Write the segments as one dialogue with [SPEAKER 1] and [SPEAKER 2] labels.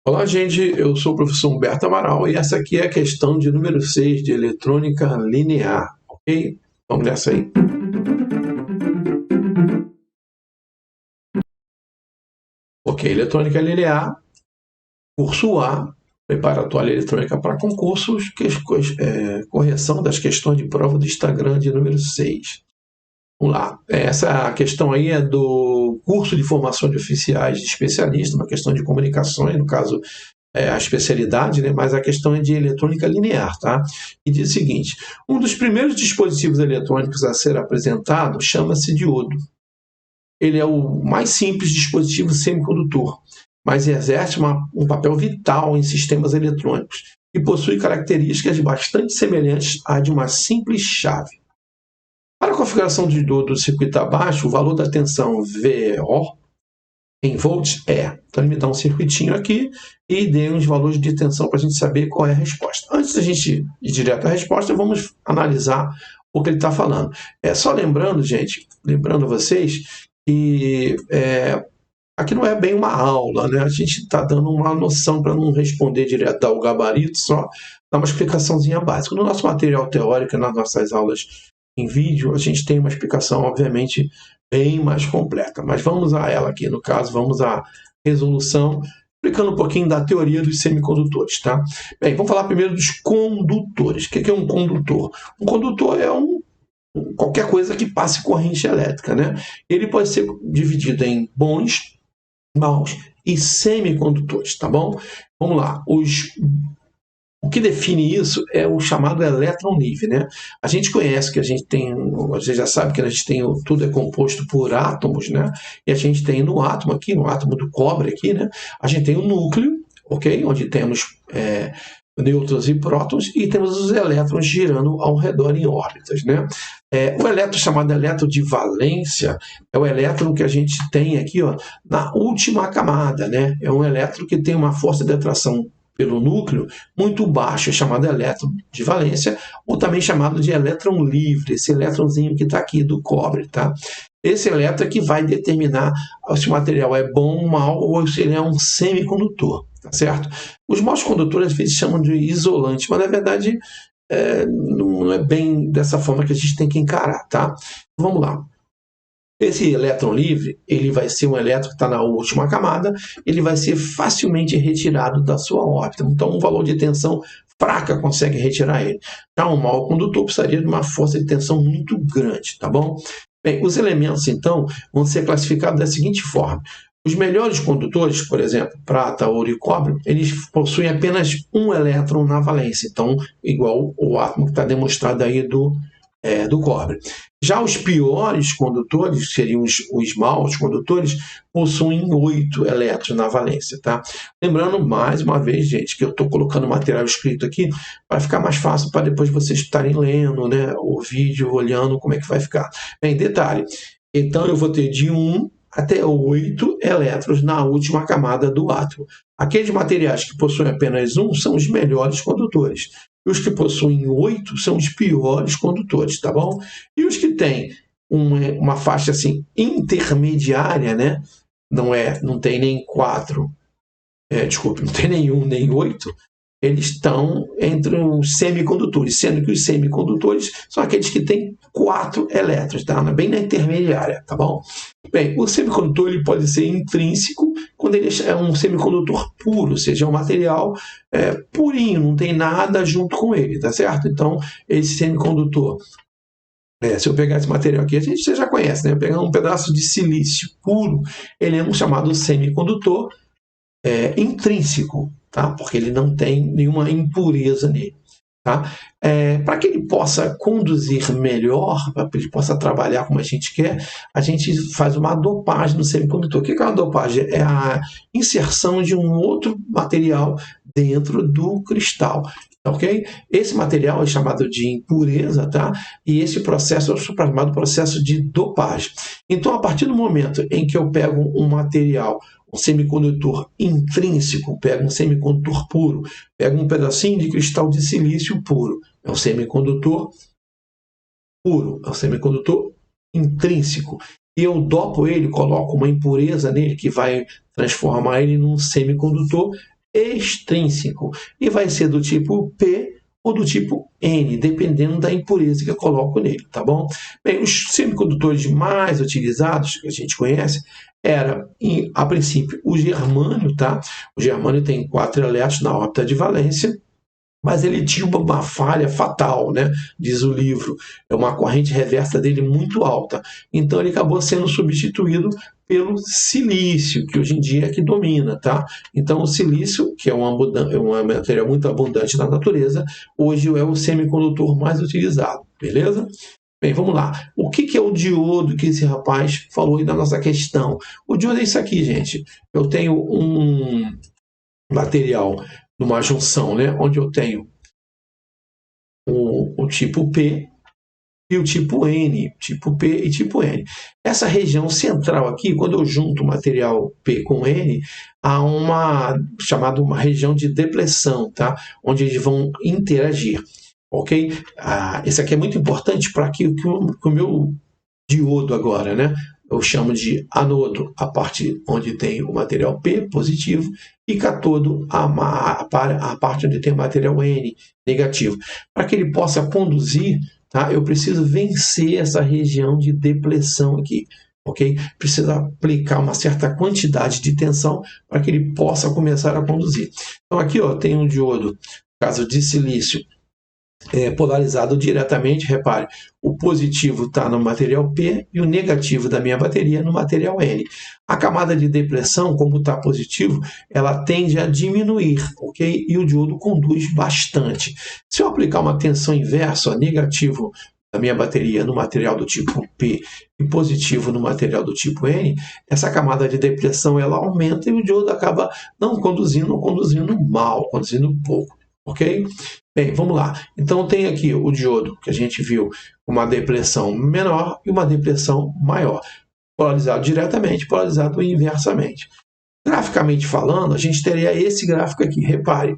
[SPEAKER 1] Olá, gente. Eu sou o professor Humberto Amaral e essa aqui é a questão de número 6 de eletrônica linear, ok? Vamos nessa aí. Ok, eletrônica linear, curso A, preparatória eletrônica para concursos, correção das questões de prova do Instagram de número 6. Vamos lá. Essa questão aí é do curso de formação de oficiais de especialista, uma questão de comunicações, no caso, a especialidade, né? Mas a questão é de eletrônica linear, tá? E diz o seguinte: um dos primeiros dispositivos eletrônicos a ser apresentado chama-se diodo. Ele é o mais simples dispositivo semicondutor, mas exerce um papel vital em sistemas eletrônicos e possui características bastante semelhantes à de uma simples chave. Para a configuração do circuito abaixo, o valor da tensão VO em volts é. Então, ele me dá um circuitinho aqui e dê uns valores de tensão para a gente saber qual é a resposta. Antes da gente ir direto à resposta, vamos analisar o que ele está falando. Só lembrando, gente, lembrando vocês que aqui não é bem uma aula, né? A gente está dando uma noção para não responder direto ao gabarito, só dar uma explicaçãozinha básica. No nosso material teórico, nas nossas aulas em vídeo, a gente tem uma explicação, obviamente, bem mais completa. Mas vamos a ela aqui, no caso, vamos à resolução, explicando um pouquinho da teoria dos semicondutores, tá? Bem, vamos falar primeiro dos condutores. O que é um condutor? Um condutor é qualquer coisa que passe corrente elétrica, né? Ele pode ser dividido em bons, maus e semicondutores, tá bom? Vamos lá. O que define isso é o chamado elétron livre, né? A gente conhece que a gente tem, você já sabe que a gente tem, tudo é composto por átomos, né? E a gente tem no átomo aqui, no átomo do cobre aqui, né? A gente tem o núcleo, ok? Onde temos nêutrons e prótons, e temos os elétrons girando ao redor em órbitas, né? O elétron chamado elétron de valência é o elétron que a gente tem aqui, ó, na última camada, né? É um elétron que tem uma força de atração pelo núcleo muito baixo, é chamado elétron de valência, ou também chamado de elétron livre, esse elétronzinho que está aqui do cobre, tá? Esse elétron é que vai determinar se o material é bom, mau, ou se ele é um semicondutor, tá certo? Os maus condutores às vezes chamam de isolante, mas na verdade não é bem dessa forma que a gente tem que encarar, tá? Vamos lá. Esse elétron livre, ele vai ser um elétron que está na última camada, ele vai ser facilmente retirado da sua órbita. Então, um valor de tensão fraca consegue retirar ele. Já um mau condutor precisaria de uma força de tensão muito grande, tá bom? Bem, os elementos, então, vão ser classificados da seguinte forma. Os melhores condutores, por exemplo, prata, ouro e cobre, eles possuem apenas um elétron na valência. Então, igual o átomo que está demonstrado aí do cobre. Já os piores condutores, seriam os maus condutores, possuem 8 elétrons na valência, tá? Lembrando, mais uma vez, gente, que eu estou colocando material escrito aqui para ficar mais fácil para depois vocês estarem lendo, né, o vídeo, olhando como é que vai ficar. Bem, detalhe, então eu vou ter de 1 até 8 elétrons na última camada do átomo. Aqueles materiais que possuem apenas 1 são os melhores condutores. E os que possuem 8 são os piores condutores, tá bom? E os que têm uma faixa assim intermediária, né? Não tem nem 4, não tem nenhum, nem 8, eles estão entre os semicondutores, sendo que os semicondutores são aqueles que têm 4 elétrons, tá? Bem na intermediária, tá bom? Bem, o semicondutor ele pode ser intrínseco quando ele é um semicondutor puro, ou seja, é um material purinho, não tem nada junto com ele, tá certo? Então, esse semicondutor, se eu pegar esse material aqui, você já conhece, né? Pegar um pedaço de silício puro, ele é um chamado semicondutor intrínseco, tá? Porque ele não tem nenhuma impureza nele. Tá? Para que ele possa conduzir melhor, para que ele possa trabalhar como a gente quer, a gente faz uma dopagem no semicondutor. O que é uma dopagem? É a inserção de um outro material dentro do cristal. Ok? Esse material é chamado de impureza, tá? E esse processo é o chamado processo de dopagem. Então, a partir do momento em que eu pego um material, um semicondutor intrínseco, pega um semicondutor puro, pega um pedacinho de cristal de silício puro, é um semicondutor puro, é um semicondutor intrínseco, e eu dopo ele, coloco uma impureza nele que vai transformar ele num semicondutor, extrínseco e vai ser do tipo P ou do tipo N, dependendo da impureza que eu coloco nele, tá bom? Bem, os semicondutores mais utilizados, que a gente conhece, era, a princípio, o germânio, tá? O germânio tem 4 elétrons na órbita de valência, mas ele tinha uma falha fatal, né? Diz o livro, é uma corrente reversa dele muito alta. Então ele acabou sendo substituído pelo silício, que hoje em dia é que domina, tá? Então o silício, que é um material muito abundante na natureza, hoje é o semicondutor mais utilizado, beleza? Bem, vamos lá. O que é o diodo que esse rapaz falou aí na nossa questão? O diodo é isso aqui, gente. Eu tenho um material numa junção, né, onde eu tenho o tipo P e o tipo N, tipo P e tipo N. Essa região central aqui, quando eu junto o material P com N, há uma chamada uma região de depressão, tá? Onde eles vão interagir, ok? Esse aqui é muito importante para que o meu diodo agora, né? Eu chamo de anodo a parte onde tem o material P positivo e cátodo a parte onde tem o material N negativo. Para que ele possa conduzir, tá, eu preciso vencer essa região de depressão aqui, ok? Precisa aplicar uma certa quantidade de tensão para que ele possa começar a conduzir. Então aqui ó, tem um diodo, no caso de silício, polarizado diretamente, repare, o positivo está no material P e o negativo da minha bateria no material N. A camada de depressão, como está positivo, ela tende a diminuir, ok? E o diodo conduz bastante. Se eu aplicar uma tensão inversa, negativo da minha bateria no material do tipo P e positivo no material do tipo N, essa camada de depressão ela aumenta e o diodo acaba não conduzindo, conduzindo mal, conduzindo pouco, ok? Bem, vamos lá. Então tem aqui o diodo, que a gente viu uma depressão menor e uma depressão maior. Polarizado diretamente, polarizado inversamente. Graficamente falando, a gente teria esse gráfico aqui. Repare,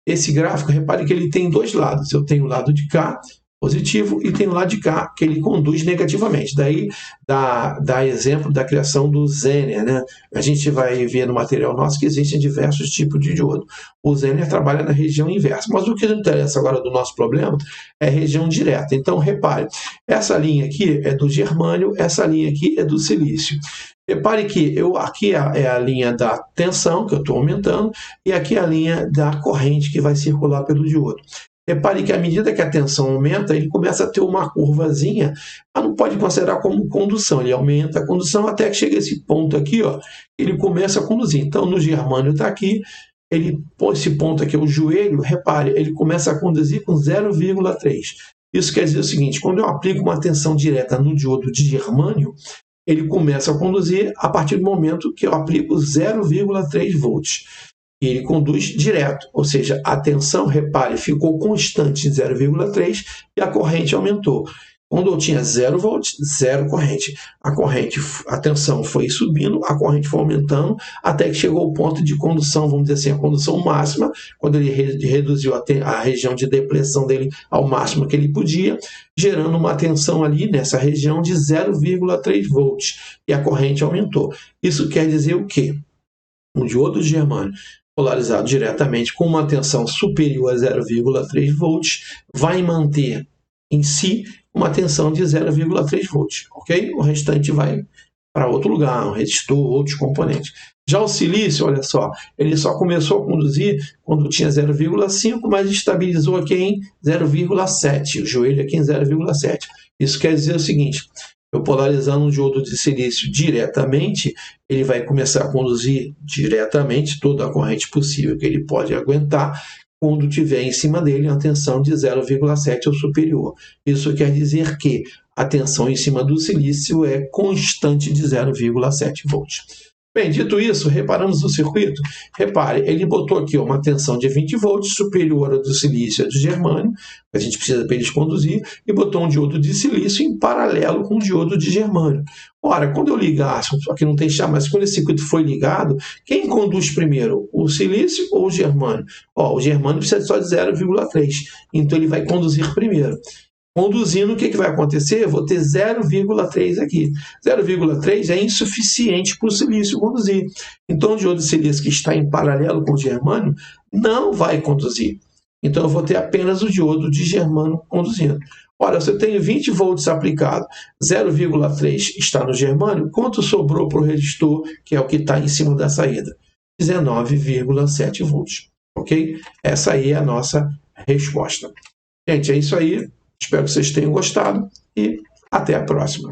[SPEAKER 1] esse gráfico, repare que ele tem dois lados. Eu tenho o lado de cá, positivo, e tem o lado de cá, que ele conduz negativamente. Daí dá exemplo da criação do Zener, né? A gente vai ver no material nosso que existem diversos tipos de diodo. O Zener trabalha na região inversa, mas o que nos interessa agora do nosso problema é a região direta. Então, repare, essa linha aqui é do germânio, essa linha aqui é do silício. Repare que aqui é a linha da tensão, que eu estou aumentando, e aqui é a linha da corrente que vai circular pelo diodo. Repare que à medida que a tensão aumenta, ele começa a ter uma curvazinha, mas não pode considerar como condução. Ele aumenta a condução até que chega esse ponto aqui, ó, ele começa a conduzir. Então, no germânio está aqui, esse ponto aqui é o joelho, repare, ele começa a conduzir com 0,3. Isso quer dizer o seguinte, quando eu aplico uma tensão direta no diodo de germânio, ele começa a conduzir a partir do momento que eu aplico 0,3 volts. E ele conduz direto, ou seja, a tensão, repare, ficou constante em 0,3 e a corrente aumentou. Quando eu tinha 0 volts, 0 corrente. A tensão foi subindo, a corrente foi aumentando, até que chegou ao ponto de condução, vamos dizer assim, a condução máxima, quando ele reduziu a região de depressão dele ao máximo que ele podia, gerando uma tensão ali nessa região de 0,3 volts, e a corrente aumentou. Isso quer dizer o quê? Um diodo de germânio polarizado diretamente com uma tensão superior a 0,3 volts vai manter em si uma tensão de 0,3 volts, ok? O restante vai para outro lugar, um resistor, outros componentes. Já o silício, olha só, ele só começou a conduzir quando tinha 0,5, mas estabilizou aqui em 0,7, o joelho aqui em 0,7. Isso quer dizer o seguinte, eu polarizando um diodo de silício diretamente, ele vai começar a conduzir diretamente toda a corrente possível que ele pode aguentar quando tiver em cima dele uma tensão de 0,7 ou superior. Isso quer dizer que a tensão em cima do silício é constante de 0,7 volts. Bem, dito isso, reparamos o circuito. Repare, ele botou aqui uma tensão de 20 volts superior ao do silício e ao do germânio, que a gente precisa para eles conduzir, e botou um diodo de silício em paralelo com o diodo de germânio. Ora, quando eu ligar, aqui não tem chave, mas quando esse circuito foi ligado, quem conduz primeiro, o silício ou o germânio? O germânio precisa só de 0,3, então ele vai conduzir primeiro. Conduzindo, o que vai acontecer? Eu vou ter 0,3 aqui. 0,3 é insuficiente para o silício conduzir. Então, o diodo de silício que está em paralelo com o germânio não vai conduzir. Então, eu vou ter apenas o diodo de germânio conduzindo. Ora, se eu tenho 20 volts aplicado, 0,3 está no germânio, quanto sobrou para o resistor, que é o que está em cima da saída? 19,7 volts. Ok? Essa aí é a nossa resposta. Gente, é isso aí. Espero que vocês tenham gostado e até a próxima.